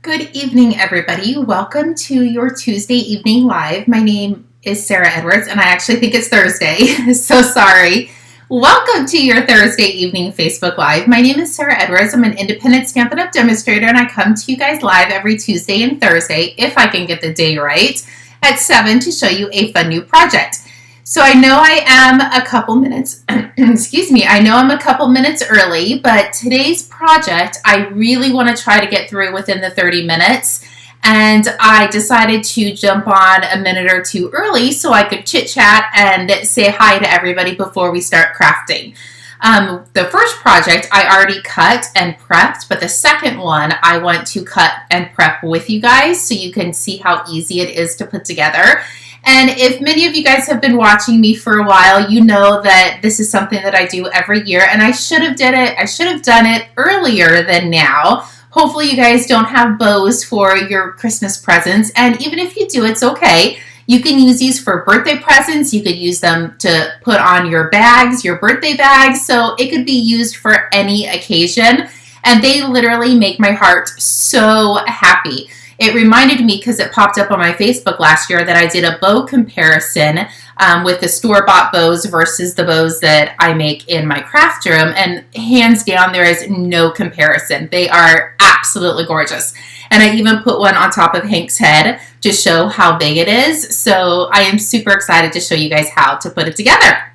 Good evening, everybody. Welcome to your Tuesday evening live. My name is Sarah Edwards, and I actually think it's Thursday. So sorry. Welcome to your Thursday evening Facebook Live. My name is Sarah Edwards. I'm an independent Stampin' Up demonstrator, and I come to you guys live every Tuesday and Thursday, if I can get the day right, at 7 to show you a fun new project. So I know I am a couple minutes, excuse me, I know I'm a couple minutes early, but today's project I really want to try to get through within the 30 minutes. And I decided to jump on a minute or two early so I could chit chat and say hi to everybody before we start crafting. The first project I already cut and prepped, but the second one I want to cut and prep with you guys so you can see how easy it is to put together. And if many of you guys have been watching me for a while, you know that this is something that I do every year, and I should have done it earlier than now. Hopefully you guys don't have bows for your Christmas presents, and even if you do, it's okay. You can use these for birthday presents. You could use them to put on your bags, your birthday bags, so it could be used for any occasion, and they literally make my heart so happy. It reminded me, because it popped up on my Facebook last year, that I did a bow comparison with the store-bought bows versus the bows that I make in my craft room, and hands down, there is no comparison. They are absolutely gorgeous. And I even put one on top of Hank's head to show how big it is. So I am super excited to show you guys how to put it together.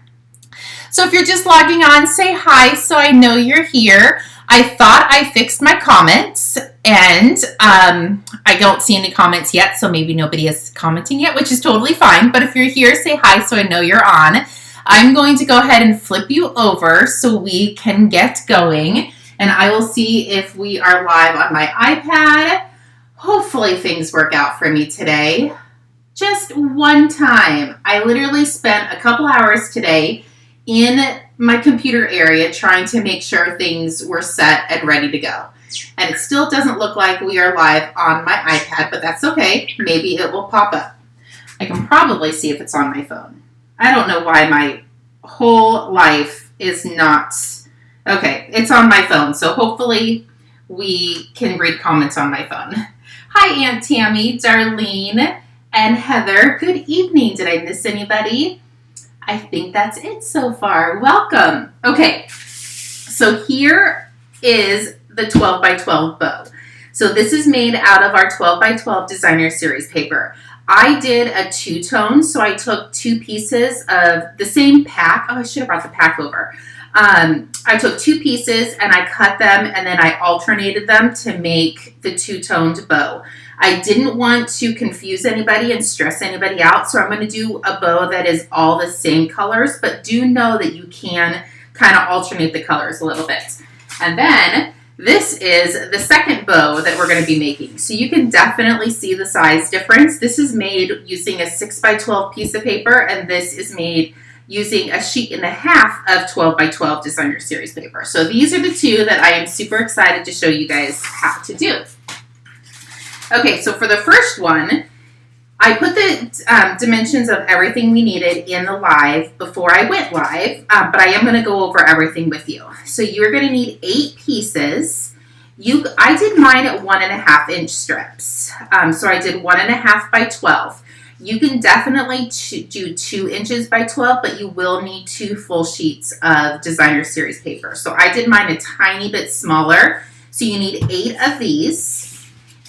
So if you're just logging on, say hi so I know you're here. I thought I fixed my comments, and I don't see any comments yet, so maybe nobody is commenting yet, which is totally fine. But if you're here, say hi so I know you're on. I'm going to go ahead and flip you over so we can get going, and I will see if we are live on my iPad. Hopefully things work out for me today. Just one time. I literally spent a couple hours today in my computer area trying to make sure things were set and ready to go. And it still doesn't look like we are live on my iPad, but that's okay. Maybe it will pop up. I can probably see if it's on my phone. I don't know why my whole life is not... Okay, it's on my phone, so hopefully we can read comments on my phone. Hi, Aunt Tammy, Darlene, and Heather. Good evening. Did I miss anybody? I think that's it so far. Welcome. Okay, so here is the 12 by 12 bow. So this is made out of our 12 by 12 designer series paper. I did a two-tone, so I took two pieces of the same pack. Oh, I should have brought the pack over. I took two pieces and I cut them, and then I alternated them to make the two-toned bow. I didn't want to confuse anybody and stress anybody out, so I'm going to do a bow that is all the same colors, but do know that you can kind of alternate the colors a little bit. And then this is the second bow that we're going to be making. So you can definitely see the size difference. This is made using a 6 by 12 piece of paper, and this is made using a sheet and a half of 12 by 12 designer series paper. So these are the two that I am super excited to show you guys how to do. Okay, so for the first one, I put the dimensions of everything we needed in the live before I went live, but I am going to go over everything with you. So you're going to need 8 pieces. I did mine at 1.5 inch strips. So I did 1.5 by 12. You can definitely do 2 inches by 12, but you will need 2 full sheets of designer series paper. So I did mine a tiny bit smaller. So you need 8 of these.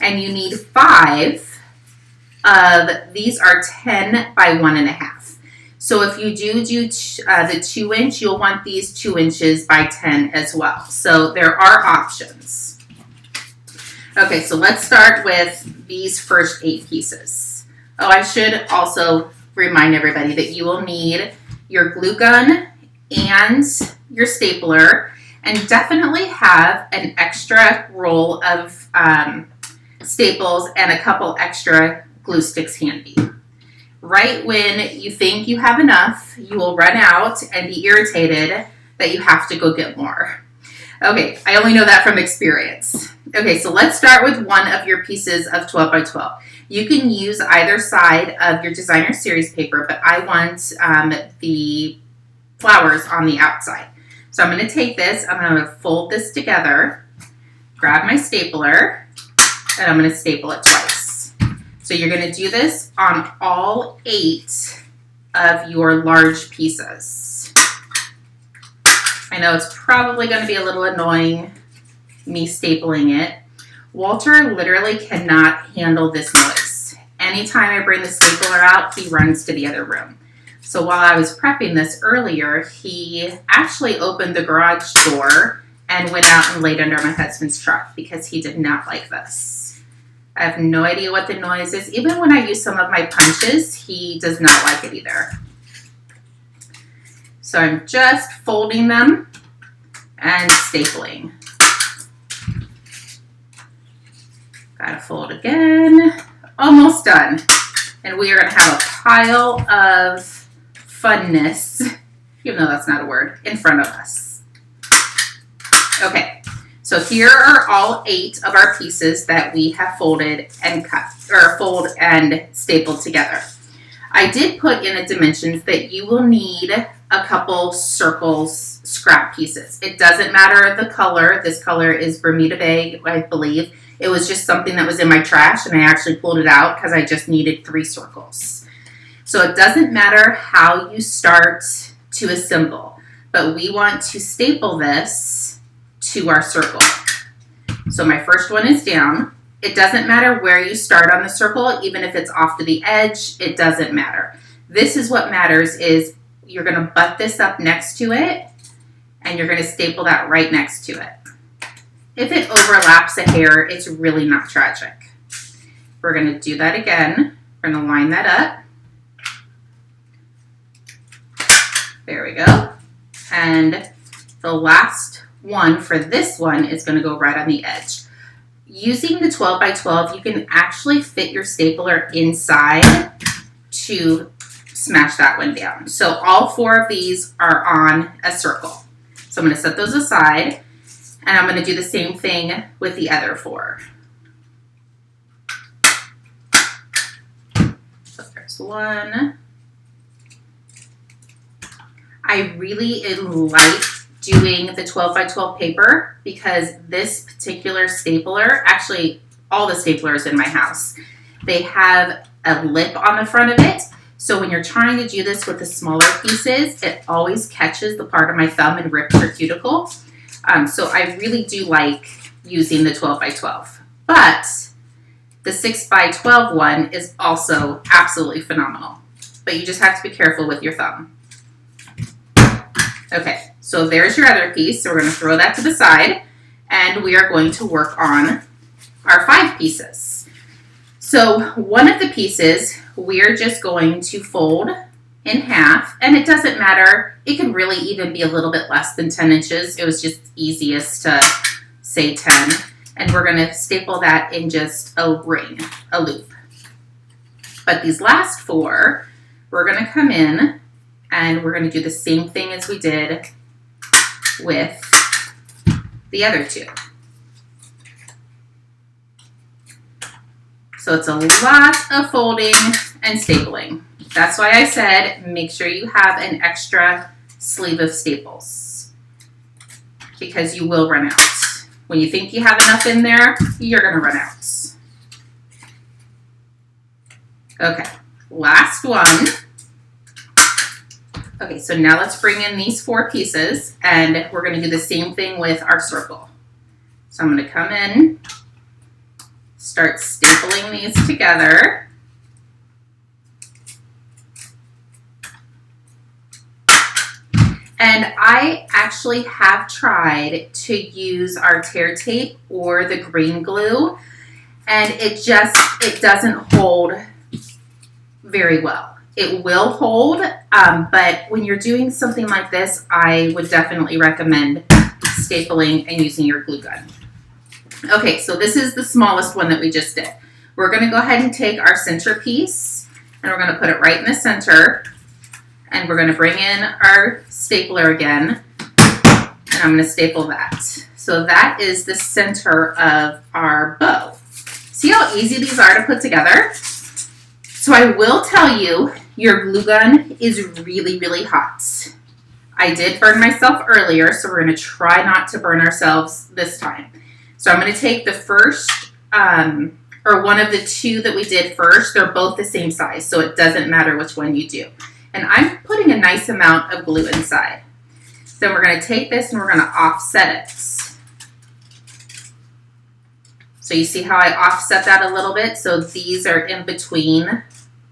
And you need 5 of these are 10 by 1.5. So if you do the 2 inch, you'll want these 2 inches by 10 as well. So there are options. Okay, so let's start with these first 8 pieces. Oh, I should also remind everybody that you will need your glue gun and your stapler, and definitely have an extra roll of staples and a couple extra glue sticks handy. Right when you think you have enough, you will run out and be irritated that you have to go get more. Okay, I only know that from experience. Okay, so let's start with one of your pieces of 12 by 12. You can use either side of your designer series paper, but I want the flowers on the outside. So I'm going to take this, I'm going to fold this together, grab my stapler, and I'm going to staple it twice. So you're going to do this on all 8 of your large pieces. I know it's probably going to be a little annoying, me stapling it. Walter literally cannot handle this noise. Anytime I bring the stapler out, he runs to the other room. So while I was prepping this earlier, he actually opened the garage door and went out and laid under my husband's truck because he did not like this. I have no idea what the noise is. Even when I use some of my punches, he does not like it either. So I'm just folding them and stapling. Gotta fold again. Almost done. And we are gonna have a pile of funness, even though that's not a word, in front of us. Okay, so here are all 8 of our pieces that we have folded and cut, or fold and stapled together. I did put in the dimensions that you will need a couple circles scrap pieces. It doesn't matter the color. This color is Bermuda Bay, I believe. It was just something that was in my trash, and I actually pulled it out because I just needed 3 circles. So it doesn't matter how you start to assemble, but we want to staple this to our circle. So my first one is down. It doesn't matter where you start on the circle, even if it's off to the edge, it doesn't matter. This is what matters is you're going to butt this up next to it, and you're going to staple that right next to it. If it overlaps a hair, it's really not tragic. We're going to do that again. We're going to line that up. There we go. And the last one for this one is going to go right on the edge. Using the 12 by 12, you can actually fit your stapler inside to smash that one down. So all 4 of these are on a circle. So I'm going to set those aside, and I'm going to do the same thing with the other 4. So there's one. I really like doing the 12 by 12 paper because this particular stapler, actually all the staplers in my house, they have a lip on the front of it. So when you're trying to do this with the smaller pieces, it always catches the part of my thumb and rips your cuticle. So I really do like using the 12 by 12. But the 6 by 12 one is also absolutely phenomenal. But you just have to be careful with your thumb. Okay, so there's your other piece. So we're going to throw that to the side, and we are going to work on our 5 pieces. So one of the pieces we're just going to fold in half, and it doesn't matter. It could really even be a little bit less than 10 inches. It was just easiest to say 10. And we're going to staple that in just a ring, a loop. But these last 4, we're going to come in and we're going to do the same thing as we did with the other 2. So it's a lot of folding and stapling. That's why I said make sure you have an extra sleeve of staples, because you will run out. When you think you have enough in there, you're going to run out. Okay, last one. Okay, so now let's bring in these 4 pieces, and we're going to do the same thing with our circle. So I'm going to come in, start stapling these together. And I actually have tried to use our tear tape or the green glue, and it doesn't hold very well. It will hold, but when you're doing something like this, I would definitely recommend stapling and using your glue gun. Okay, so this is the smallest one that we just did. We're going to go ahead and take our centerpiece, and we're going to put it right in the center, and we're going to bring in our stapler again, and I'm going to staple that. So that is the center of our bow. See how easy these are to put together? So I will tell you, your glue gun is really, really hot. I did burn myself earlier, so we're going to try not to burn ourselves this time. So I'm going to take the first or one of the two that we did first, they're both the same size, so it doesn't matter which one you do. And I'm putting a nice amount of glue inside. Then we're going to take this and we're going to offset it. So you see how I offset that a little bit? So these are in between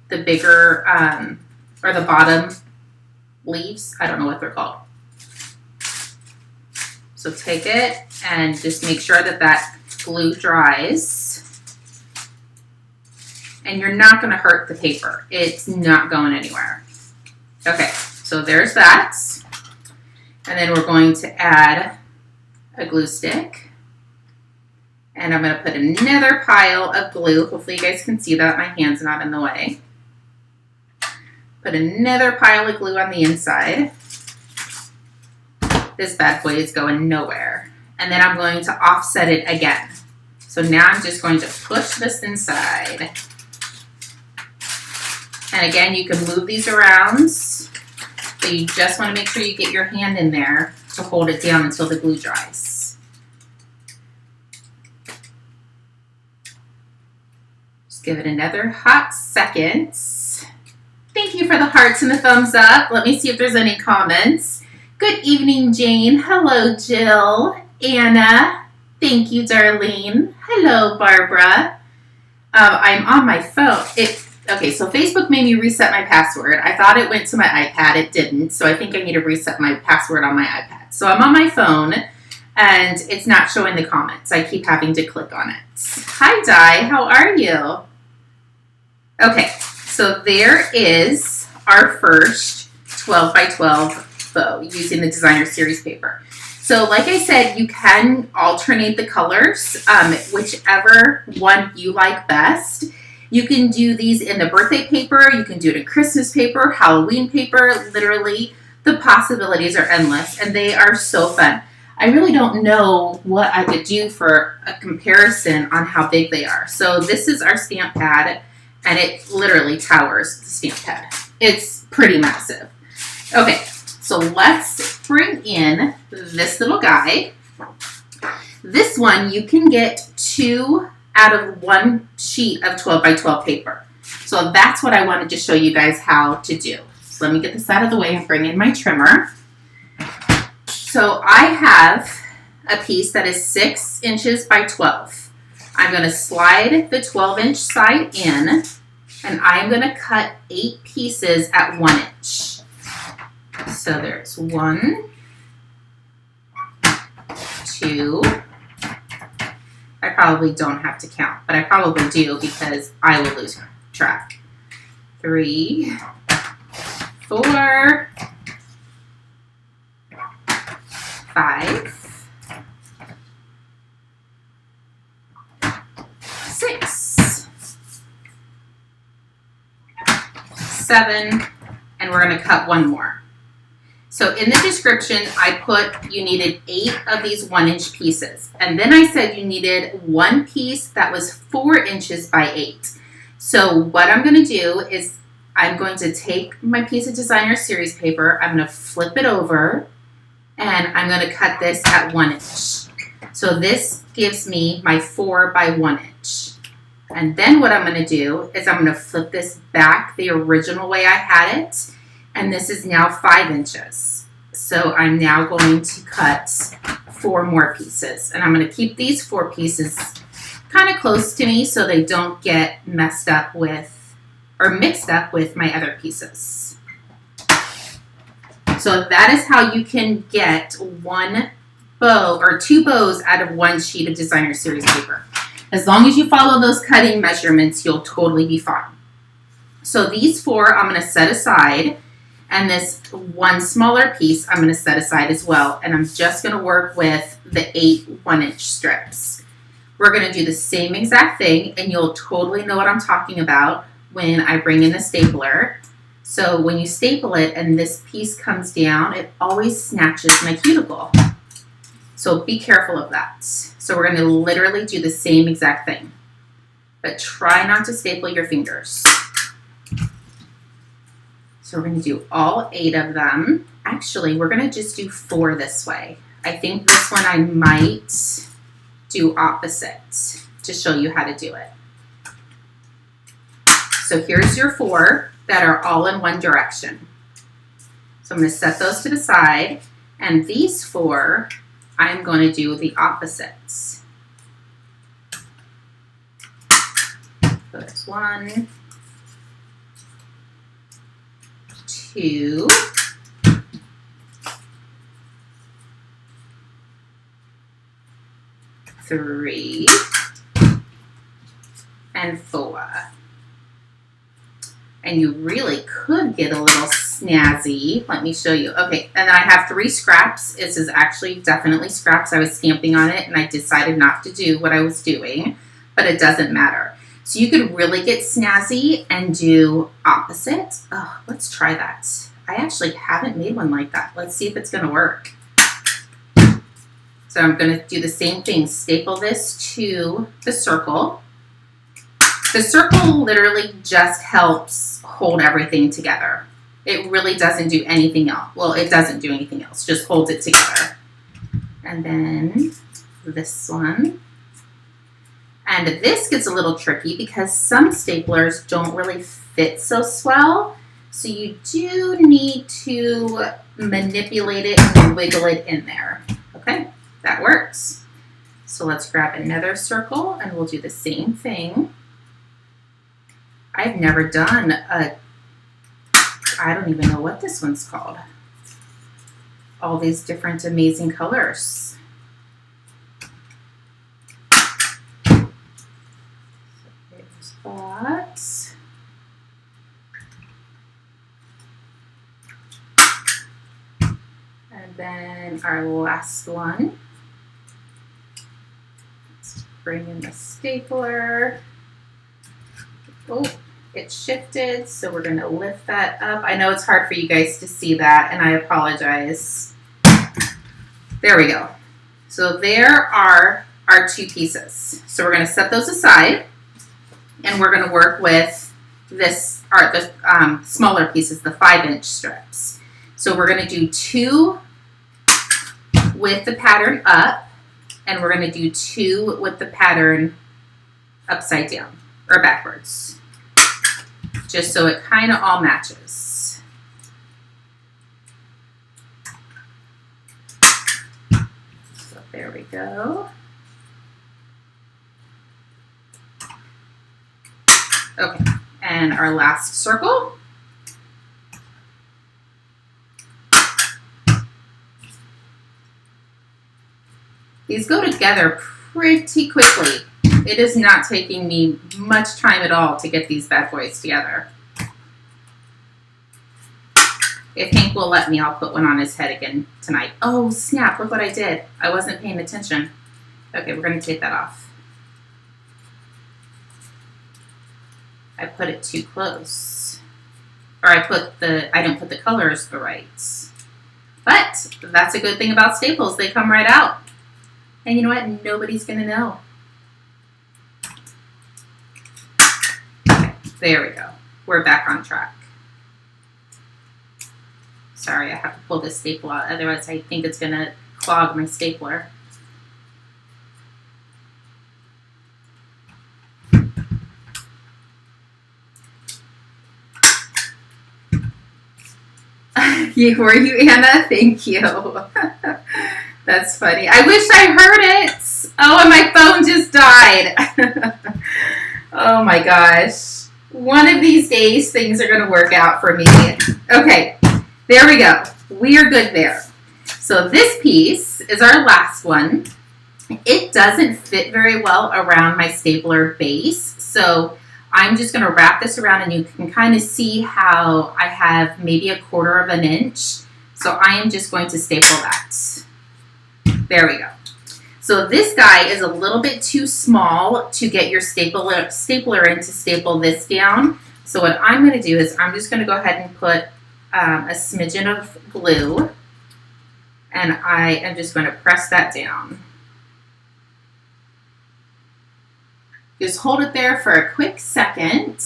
the bigger, or the bottom leaves. I don't know what they're called. So take it and just make sure that that glue dries. And you're not going to hurt the paper. It's not going anywhere. Okay, so there's that. And then we're going to add a glue stick. And I'm going to put another pile of glue. Hopefully you guys can see that. My hand's not in the way. Put another pile of glue on the inside. This bad boy is going nowhere. And then I'm going to offset it again. So now I'm just going to push this inside. And again, you can move these around. So you just want to make sure you get your hand in there to hold it down until the glue dries. Just give it another hot second. Thank you for the hearts and the thumbs up. Let me see if there's any comments. Good evening, Jane. Hello, Jill. Anna. Thank you, Darlene. Hello, Barbara. I'm on my phone. Okay, so Facebook made me reset my password. I thought it went to my iPad. It didn't. So I think I need to reset my password on my iPad. So I'm on my phone, and it's not showing the comments. I keep having to click on it. Hi, Di. How are you? Okay, so there is our first 12 by 12 bow using the designer series paper. So like I said, you can alternate the colors, whichever one you like best. You can do these in the birthday paper, you can do it in Christmas paper, Halloween paper. Literally, the possibilities are endless, and they are so fun. I really don't know what I could do for a comparison on how big they are. So this is our stamp pad, and it literally towers the stamp pad. It's pretty massive. Okay, so let's bring in this little guy. This one, you can get 2 out of 1 sheet of 12 by 12 paper. So that's what I wanted to show you guys how to do. So let me get this out of the way and bring in my trimmer. So I have a piece that is 6 inches by 12. I'm going to slide the 12-inch side in, and I'm going to cut 8 pieces at 1 inch. So there's 1, 2, I probably don't have to count, but I probably do because I will lose track. 3, 4, 5, 6, 7, and we're going to cut 1 more. So in the description, I put you needed 8 of these 1-inch pieces. And then I said you needed 1 piece that was 4 inches by 8. So what I'm going to do is I'm going to take my piece of designer series paper, I'm going to flip it over, and I'm going to cut this at 1 inch. So this gives me my 4 by 1 inch. And then what I'm going to do is I'm going to flip this back the original way I had it. And this is now 5 inches. So I'm now going to cut 4 more pieces. And I'm going to keep these 4 pieces kind of close to me so they don't get messed up with or mixed up with my other pieces. So that is how you can get 1 bow or 2 bows out of 1 sheet of designer series paper. As long as you follow those cutting measurements, you'll totally be fine. So these 4 I'm going to set aside. And this 1 smaller piece I'm going to set aside as well. And I'm just going to work with the 8 1-inch strips. We're going to do the same exact thing, and you'll totally know what I'm talking about when I bring in the stapler. So when you staple it and this piece comes down, it always snatches my cuticle. So be careful of that. So we're going to literally do the same exact thing. But try not to staple your fingers. So we're going to do all 8 of them. Actually, we're going to just do 4 this way. I think this one I might do opposite. to show you how to do it. So here's your 4 that are all in one direction. So I'm going to set those to the side, and these 4, I'm going to do the opposites. So there's 1, 2, 3, and 4. And you really could get a little snazzy. Let me show you. Okay, and I have 3 scraps. This is actually definitely scraps. I was stamping on it, and I decided not to do what I was doing, but it doesn't matter. So you could really get snazzy and do opposite. Oh, let's try that. I actually haven't made one like that. Let's see if it's going to work. So I'm going to do the same thing. Staple this to the circle. The circle literally just helps hold everything together. It really doesn't do anything else. Well, it doesn't do anything else, just holds it together. And then this one. And this gets a little tricky because some staplers don't really fit so swell. So you do need to manipulate it and wiggle it in there. Okay, that works. So let's grab another circle and we'll do the same thing. I've never done I don't even know what this one's called. All these different amazing colors. So there's that. And then our last one. Let's bring in the stapler. Oh, it shifted, so we're going to lift that up. I know it's hard for you guys to see that, and I apologize. There we go. So there are our 2 pieces. So we're going to set those aside, and we're going to work with this, or the smaller pieces, the 5-inch strips. So we're going to do 2 with the pattern up, and we're going to do 2 with the pattern upside down, or backwards. Just so it kind of all matches. So there we go. Okay, and our last circle. These go together pretty quickly. It is not taking me much time at all to get these bad boys together. If Hank will let me, I'll put one on his head again tonight. Oh, snap, look what I did. I wasn't paying attention. Okay, we're going to take that off. I put it too close. Or I didn't put the colors the right. But that's a good thing about staples. They come right out. And you know what? Nobody's going to know. There we go. We're back on track. Sorry, I have to pull this staple out. Otherwise, I think it's going to clog my stapler. Were you, Anna? Thank you. That's funny. I wish I heard it. Oh, and my phone just died. Oh my gosh. One of these days, things are going to work out for me. Okay, there we go. We are good there. So this piece is our last one. It doesn't fit very well around my stapler base, so I'm just going to wrap this around, and you can kind of see how I have maybe 1/4 of an inch. So I am just going to staple that. There we go. So this guy is a little bit too small to get your stapler in to staple this down. So what I'm going to do is I'm just going to go ahead and put a smidgen of glue, and I am just going to press that down. Just hold it there for a quick second.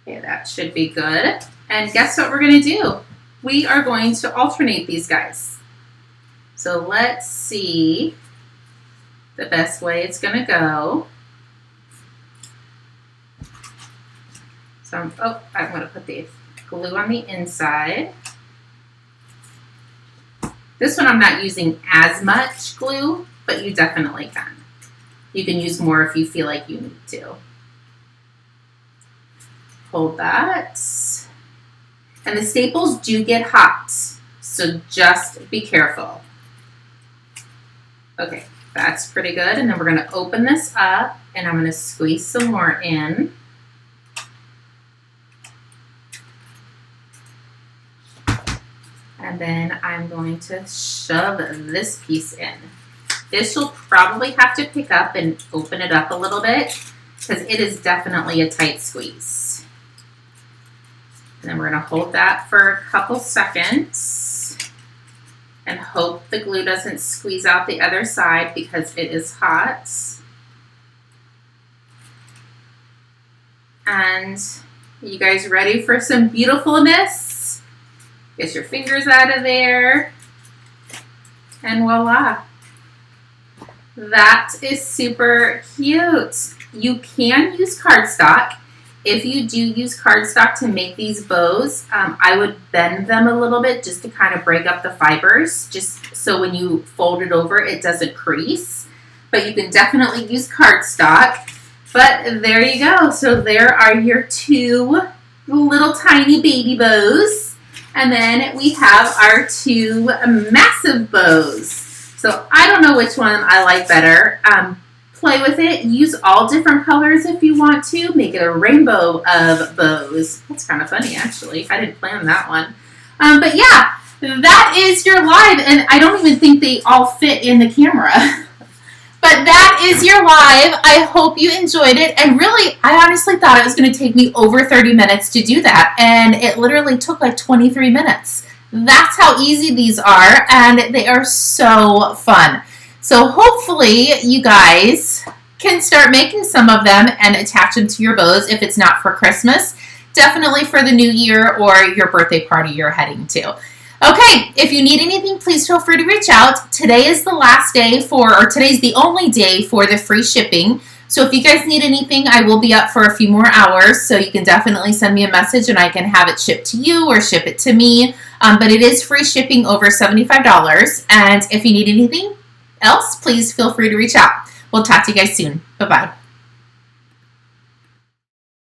Okay, that should be good. And guess what we're going to do? we are going to alternate these guys. So let's see the best way it's going to go. So I'm going to put the glue on the inside. This one I'm not using as much glue, but you definitely can. You can use more if you feel like you need to. Hold that. And the staples do get hot, so just be careful. Okay, that's pretty good. And then we're going to open this up, and I'm going to squeeze some more in. And then I'm going to shove this piece in. This you'll probably have to pick up and open it up a little bit because it is definitely a tight squeeze. And then we're going to hold that for a couple seconds and hope the glue doesn't squeeze out the other side because it is hot. And you guys ready for some beautifulness? Get your fingers out of there. And voila. That is super cute. You can use cardstock. If you do use cardstock to make these bows, I would bend them a little bit just to kind of break up the fibers, just so when you fold it over, it doesn't crease. But you can definitely use cardstock. But there you go. So there are your two little tiny baby bows. And then we have our two massive bows. So I don't know which one I like better. Play with it. Use all different colors if you want to. Make it a rainbow of bows. That's kind of funny, actually. I didn't plan that one. But yeah, that is your live. And I don't even think they all fit in the camera. But that is your live. I hope you enjoyed it. And really, I honestly thought it was going to take me over 30 minutes to do that. And it literally took like 23 minutes. That's how easy these are. And they are so fun. So hopefully you guys can start making some of them and attach them to your bows if it's not for Christmas. Definitely for the new year or your birthday party you're heading to. Okay, if you need anything, please feel free to reach out. Today is the last day today's the only day for the free shipping. So if you guys need anything, I will be up for a few more hours. So you can definitely send me a message and I can have it shipped to you or ship it to me. But it is free shipping over $75. And if you need anything else, please feel free to reach out. We'll talk to you guys soon. Bye-bye.